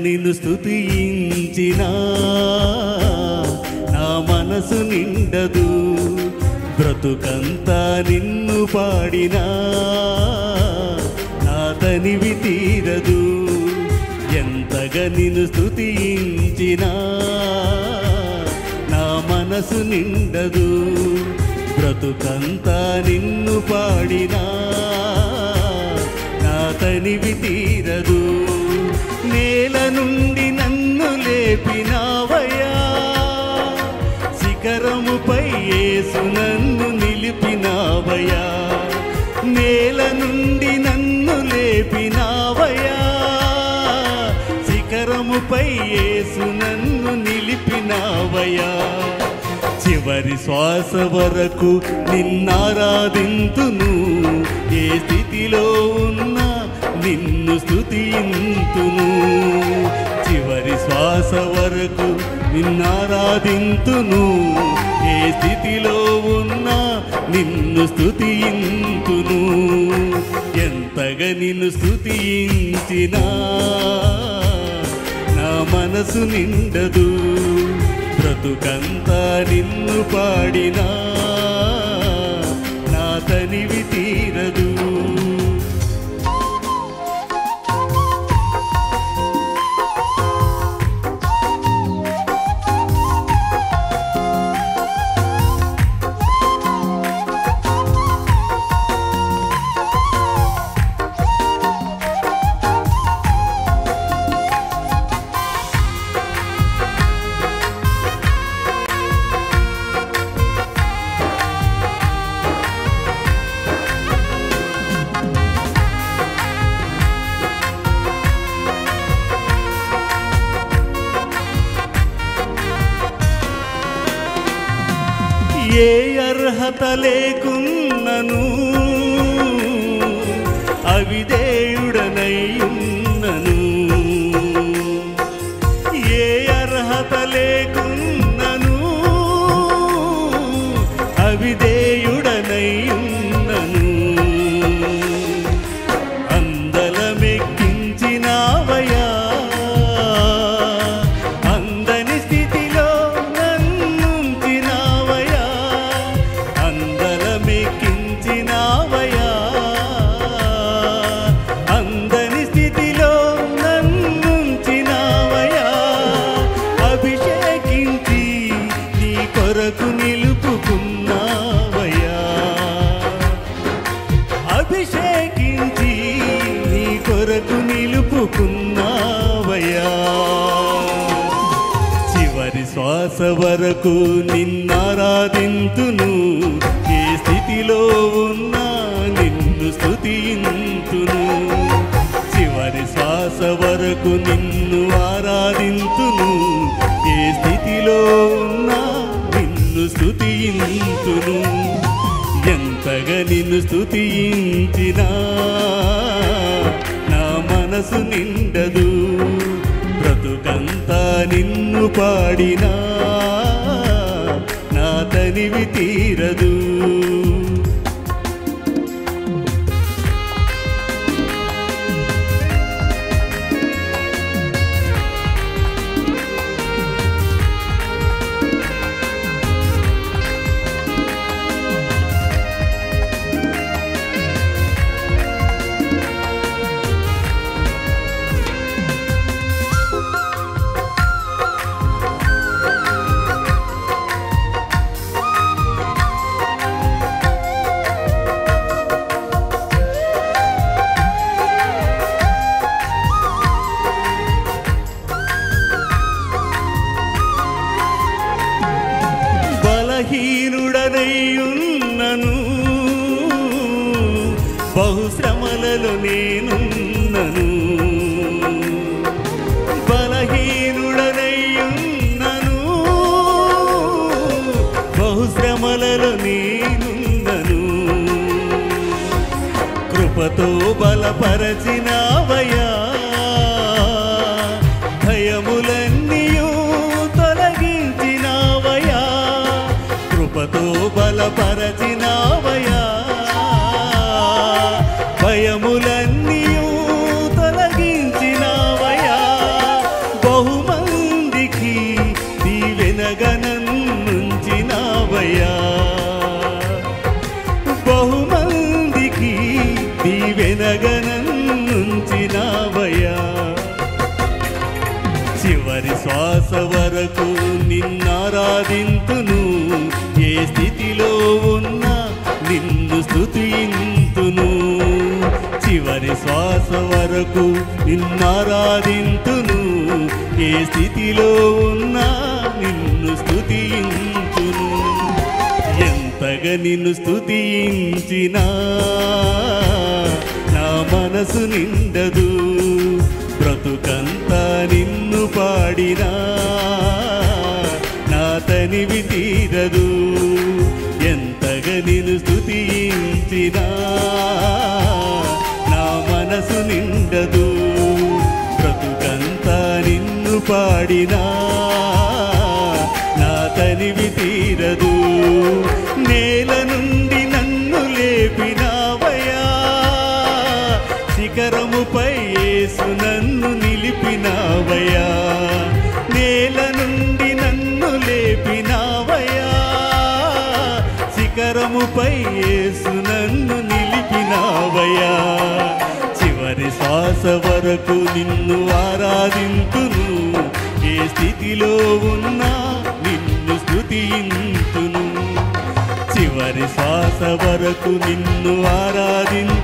నిన్ను స్తుతించినా నా మనసు నిండదు, బ్రతుకంతా నిన్ను పాడినా నా తనివి తీరదు. ఎంతగా నిన్ను స్తుతించినా నా మనసు నిండదు, బ్రతుకంతా నిన్ను పాడినా నా తనివి తీరదు. నేల నుండి నన్ను లేపినావయ్యా, శిఖరముపై యేసు నన్ను నిలిపినావయ్యా. నేల నుండి నన్ను లేపినావయ్యా, శిఖరముపై యేసు నన్ను నిలిపినావయ్యా. చివరి శ్వాస వరకు నిన్నారాధింతును, ఏ స్థితిలో ఉన్నా నిన్ను స్తుతింతును. చివరి శ్వాస వరకు నిన్నారాధింతును, ఏ స్థితిలో ఉన్నా నిన్ను స్తుతింతును. ఎంతగా నిన్ను స్తుతించినా నా మనసు నిండదు, బ్రతుకంతా నిన్ను పాడినా నా తనివి తీరదు. ఏ అర్హత లేకున్నను అవిధేయుడనయ్యున్నను, ఏ అర్హత లేకున్నను అవిధేయుడనయ్యున్నను. అందలమెక్కించినావయ్యా, అందని స్థితిలో నన్నుంచినావయ్యా. అందలమెక్కించినావయ్యా, అందని స్థితిలో నన్నుంచినావయ్యా. అభిషేకించి నీ కొరకు నిలుపుకున్నావయ్యా, అభిషేకించి నీ కొరకు నిలుపుకున్నావయ్యా. చివరి శ్వాస వరకు నిన్నారాధింతును, ఏ స్థితిలో ఉన్నా నిన్ను స్తుతింతును. చివరి శ్వాస వరకు నిన్ను ఆరాధింతును, ఏ స్థితిలో ఉన్నా నిన్ను స్తుతింతును. ఎంతగా నిన్ను స్తుతించినా నా మనసు నిండదు, బ్రతుకంతా నిన్ను పాడినా నా తనివి తీరదు. బలహీనుడనయ్యున్నను, బహుశ్రమలలో నేనున్నను. బలహీనుడనయ్యున్నను, బహుశ్రమలలో నేనున్నను. కృపతో బలపరచినావయ్యా, భయములన్నీయు తొలగించినావయ్యా. కృపతో బలపరచినావయ్యా, భయములన్నీయు తొలగించినావయ్యా. నన్నుంచినావయ్యా బహుమందికి దీవెనగా నన్నుంచినావయ్యా చివరి శ్వాస వరకు నిన్నారాధింతును ఏ స్థితిలో ఉన్నా నిన్ను స్తుతింతును చివరి శ్వాస వరకు నిన్నారాధింతును ఏ స్థితిలో ఉన్నా నిన్ను స్తుతింతును ఎంతగా నిన్ను స్తుతించినా నా మనసు నిండదు బ్రతుకంతా నిన్ను పాడినా నా తనివి తీరదు ఎంతగా నిన్ను స్తుతించినా నా మనసు నిండదు బ్రతుకంతా నిన్ను పాడినా నా తనివి తీరదు నేల నుండి నన్ను లేపినావయ్యా శిఖరముపై యేసు నన్ను నిలిపినావయ్యా నేల నుండి నన్ను లేపినావయ్యా శిఖరముపై యేసు నన్ను నిలిపినావయ్యా చివరి శ్వాస వరకు నిన్ను ఆరాధింతును ఏ స్థితిలో ఉన్నా నిన్ను స్తుతింతును చివరి శ్వాస వరకు నిన్ను ఆరాధింతును